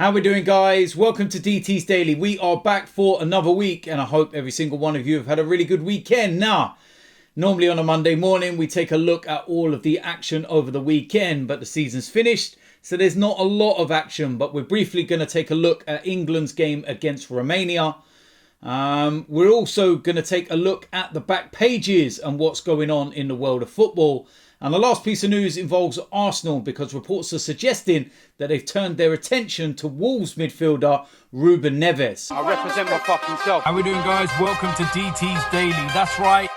How we doing, guys? Welcome to DT's Daily. We are back for another week, and I hope every single one of you have had a really good weekend. Now, normally on a Monday morning, we take a look at all of the action over the weekend, but the season's finished, so there's not a lot of action, but we're briefly going to take a look at England's game against Romania. We're also going to take a look at the back pages and what's going on in the world of football. And the last piece of news involves Arsenal, because reports are suggesting that they've turned their attention to Wolves midfielder Ruben Neves. I represent my fucking self. How we doing, guys? Welcome to DT's Daily. That's right.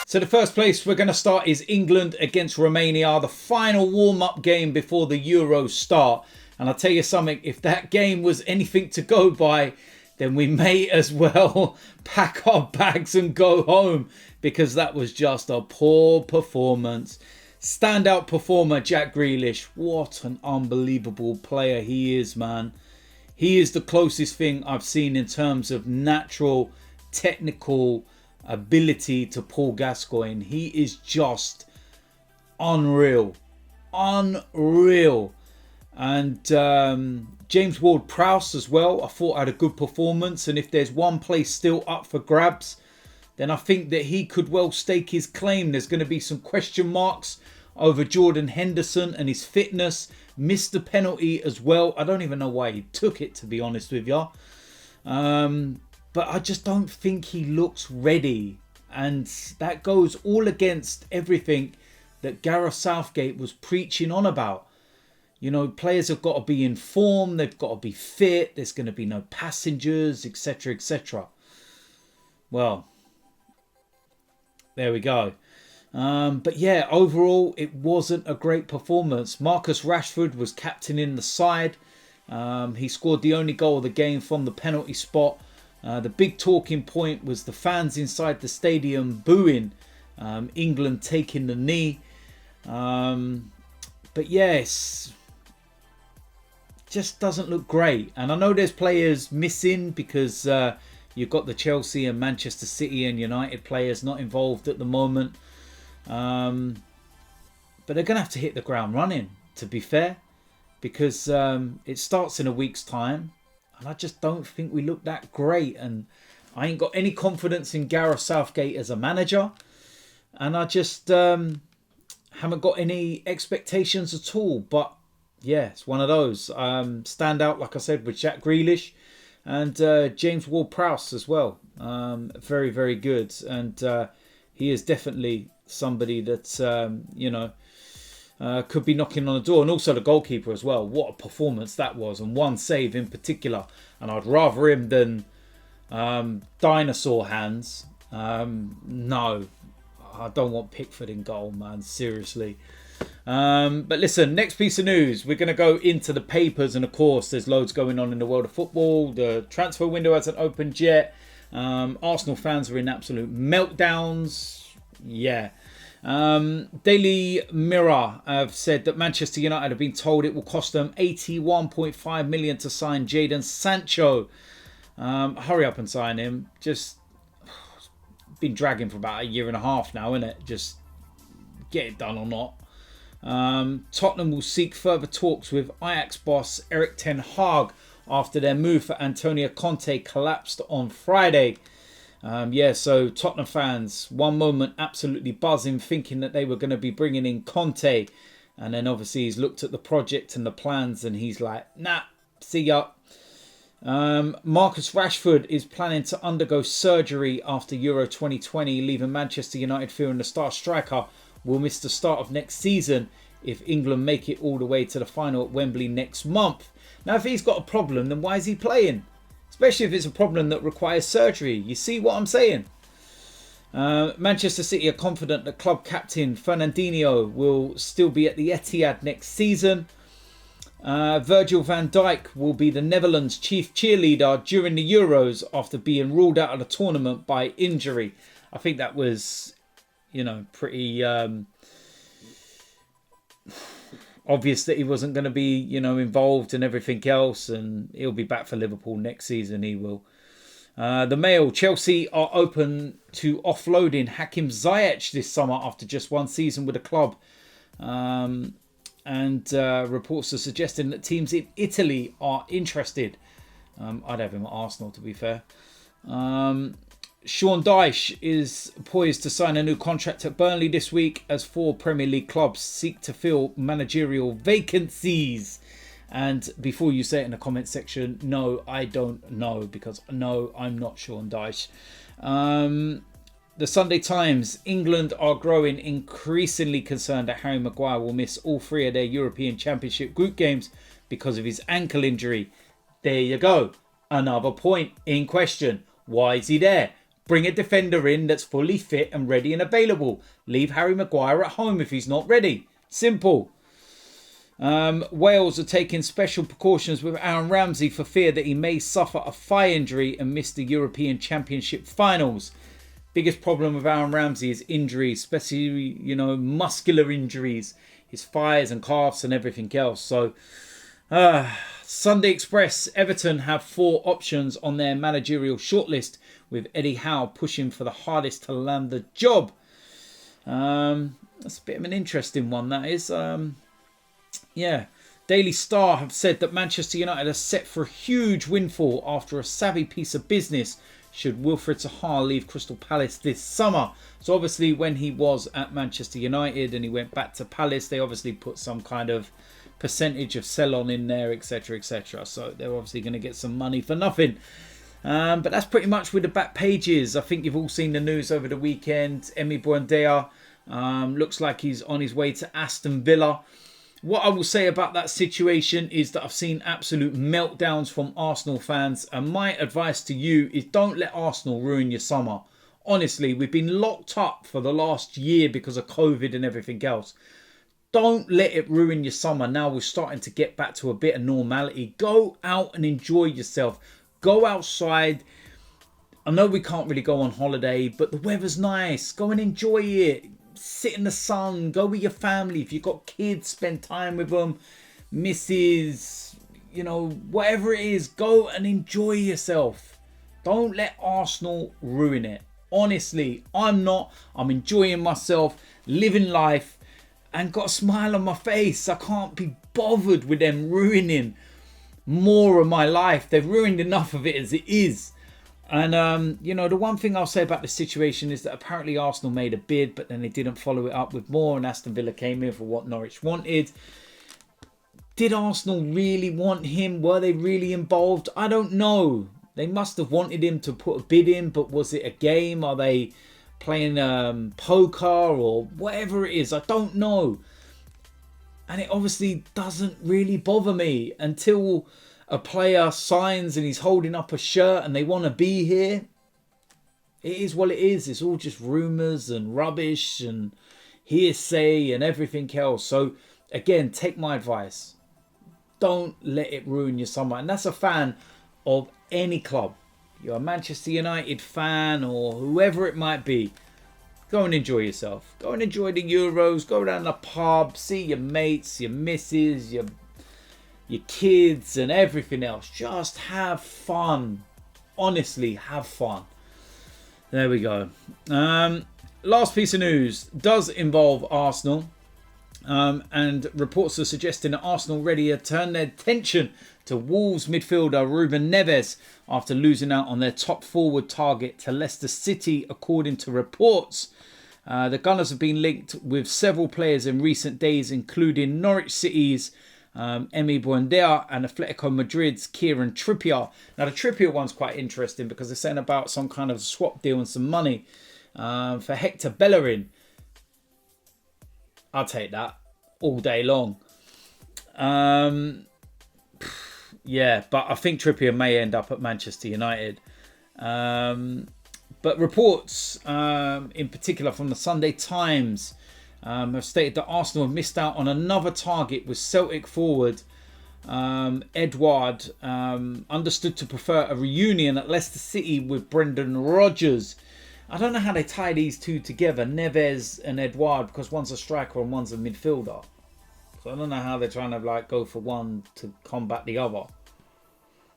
So the first place we're going to start is England against Romania, the final warm-up game before the Euros start. And I'll tell you something, if that game was anything to go by, then we may as well pack our bags and go home, because that was just a poor performance. Standout performer, Jack Grealish. What an unbelievable player he is, man. He is the closest thing I've seen in terms of natural, technical ability to Paul Gascoigne. He is just unreal. Unreal. And James Ward-Prowse as well, I thought had a good performance. And if there's one place still up for grabs, then I think that he could well stake his claim. There's going to be some question marks over Jordan Henderson and his fitness. Missed the penalty as well. I don't even know why he took it, to be honest with you. But I just don't think he looks ready. And that goes all against everything that Gareth Southgate was preaching on about. You know, players have got to be in form. They've got to be fit. There's going to be no passengers, etc., etc. Well, there we go. But yeah, overall, it wasn't a great performance. Marcus Rashford was captaining the side. He scored the only goal of the game from the penalty spot. The big talking point was the fans inside the stadium booing England taking the knee. But yes, just doesn't look great. And I know there's players missing, because you've got the Chelsea and Manchester City and United players not involved at the moment. But they're going to have to hit the ground running, to be fair, because it starts in a week's time. And I just don't think we look that great. And I ain't got any confidence in Gareth Southgate as a manager. And I just haven't got any expectations at all. But yeah, it's one of those. Stand out, like I said, with Jack Grealish and James Ward-Prowse as well. Very, very good. And he is definitely somebody that, could be knocking on the door. And also the goalkeeper as well. What a performance that was. And one save in particular. And I'd rather him than Dinosaur Hands. No, I don't want Pickford in goal, man. Seriously. But listen, next piece of news. We're going to go into the papers. And of course, there's loads going on in the world of football. The transfer window hasn't opened yet. Arsenal fans are in absolute meltdowns. Yeah. Daily Mirror have said that Manchester United have been told it will cost them 81.5 million to sign Jadon Sancho. Hurry up and sign him. Just been dragging for about a year and a half now, isn't it? Just get it done or not. Tottenham will seek further talks with Ajax boss Erik ten Hag after their move for Antonio Conte collapsed on Friday. So Tottenham fans, one moment absolutely buzzing, thinking that they were going to be bringing in Conte. And then obviously he's looked at the project and the plans and he's like, nah, see ya. Marcus Rashford is planning to undergo surgery after Euro 2020, leaving Manchester United fearing the star striker will miss the start of next season if England make it all the way to the final at Wembley next month. Now, if he's got a problem, then why is he playing? Especially if it's a problem that requires surgery. You see what I'm saying? Manchester City are confident that club captain Fernandinho will still be at the Etihad next season. Virgil van Dijk will be the Netherlands' chief cheerleader during the Euros after being ruled out of the tournament by injury. I think that was, pretty obvious that he wasn't going to be, involved in everything else, and he'll be back for Liverpool next season. He will. The Mail, Chelsea are open to offloading Hakim Ziyech this summer after just one season with the club. And reports are suggesting that teams in Italy are interested. I'd have him at Arsenal, to be fair. Sean Dyche is poised to sign a new contract at Burnley this week as 4 Premier League clubs seek to fill managerial vacancies. And before you say it in the comment section, no, I don't know, because no, I'm not Sean Dyche. The Sunday Times, England are growing increasingly concerned that Harry Maguire will miss all 3 of their European Championship group games because of his ankle injury. There you go. Another point in question. Why is he there? Bring a defender in that's fully fit and ready and available. Leave Harry Maguire at home if he's not ready. Simple. Wales are taking special precautions with Aaron Ramsey for fear that he may suffer a thigh injury and miss the European Championship finals. Biggest problem with Aaron Ramsey is injuries, especially, muscular injuries. His thighs and calves and everything else. So, Sunday Express, Everton have 4 options on their managerial shortlist, with Eddie Howe pushing for the hardest to land the job. That's a bit of an interesting one, that is. Daily Star have said that Manchester United are set for a huge windfall after a savvy piece of business should Wilfried Zaha leave Crystal Palace this summer. So obviously when he was at Manchester United and he went back to Palace, they obviously put some kind of percentage of sell-on in there, etc, etc. So they're obviously going to get some money for nothing. But that's pretty much with the back pages. I think you've all seen the news over the weekend. Emi Buendia looks like he's on his way to Aston Villa. What I will say about that situation is that I've seen absolute meltdowns from Arsenal fans. And my advice to you is don't let Arsenal ruin your summer. Honestly, we've been locked up for the last year because of COVID and everything else. Don't let it ruin your summer. Now we're starting to get back to a bit of normality. Go out and enjoy yourself. Go outside. I know we can't really go on holiday, but the weather's nice. Go and enjoy it. Sit in the sun. Go with your family. If you've got kids, spend time with them. Misses, whatever it is, go and enjoy yourself. Don't let Arsenal ruin it. Honestly, I'm not. I'm enjoying myself, living life, and got a smile on my face. I can't be bothered with them ruining more of my life. They've ruined enough of it as it is. And, the one thing I'll say about the situation is that apparently Arsenal made a bid, but then they didn't follow it up with more, and Aston Villa came in for what Norwich wanted. Did Arsenal really want him? Were they really involved? I don't know. They must have wanted him to put a bid in, but was it a game? Are they playing poker or whatever it is? I don't know. And it obviously doesn't really bother me until a player signs and he's holding up a shirt and they want to be here. It is what it is. It's all just rumours and rubbish and hearsay and everything else. So again, take my advice. Don't let it ruin your summer. And that's a fan of any club. You're a Manchester United fan or whoever it might be. Go and enjoy yourself. Go and enjoy the Euros. Go down the pub. See your mates, your missus, your kids and everything else. Just have fun. Honestly, have fun. There we go. Last piece of news does involve Arsenal. And reports are suggesting that Arsenal ready to turn their attention to Wolves midfielder Ruben Neves after losing out on their top forward target to Leicester City, according to reports. The Gunners have been linked with several players in recent days, including Norwich City's Emi Buendia and Atletico Madrid's Kieran Trippier. Now the Trippier one's quite interesting because they're saying about some kind of swap deal and some money for Hector Bellerin. I'll take that all day long. Yeah, but I think Trippier may end up at Manchester United. But reports, in particular from the Sunday Times, have stated that Arsenal have missed out on another target with Celtic forward Ødegaard, understood to prefer a reunion at Leicester City with Brendan Rodgers. I don't know how they tie these two together, Neves and Ødegaard, because one's a striker and one's a midfielder. So I don't know how they're trying to go for one to combat the other.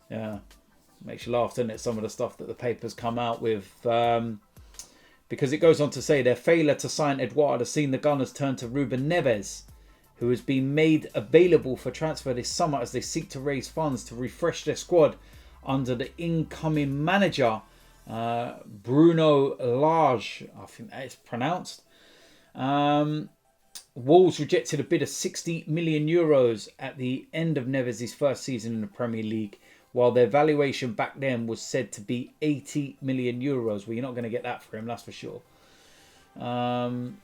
Yeah. makes you laugh, doesn't it? Some of the stuff that the papers come out with. Because it goes on to say their failure to sign Ødegaard has seen the Gunners turn to Ruben Neves, who has been made available for transfer this summer as they seek to raise funds to refresh their squad under the incoming manager, Bruno Lage, I think that is pronounced. Wolves rejected a bid of 60 million euros at the end of Neves' first season in the Premier League, while their valuation back then was said to be 80 million euros. Well, you're not going to get that for him, that's for sure. And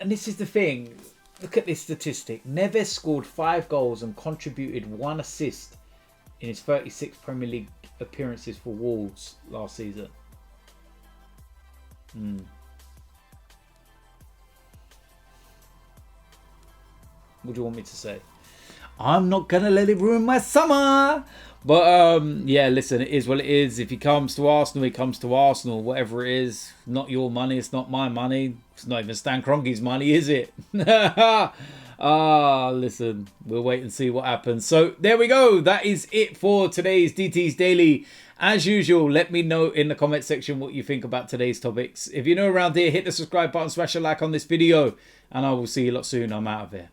this is the thing. Look at this statistic. Neves scored 5 goals and contributed 1 assist in his 36 Premier League appearances for Wolves last season. What do you want me to say? I'm not going to let it ruin my summer. But, yeah, listen, it is what it is. If he comes to Arsenal, he comes to Arsenal. Whatever it is, not your money, it's not my money. It's not even Stan Kroenke's money, is it? Listen, we'll wait and see what happens. So, there we go. That is it for today's DT's Daily. As usual, let me know in the comment section what you think about today's topics. If you're new around here, hit the subscribe button, smash a like on this video, and I will see you lot soon. I'm out of here.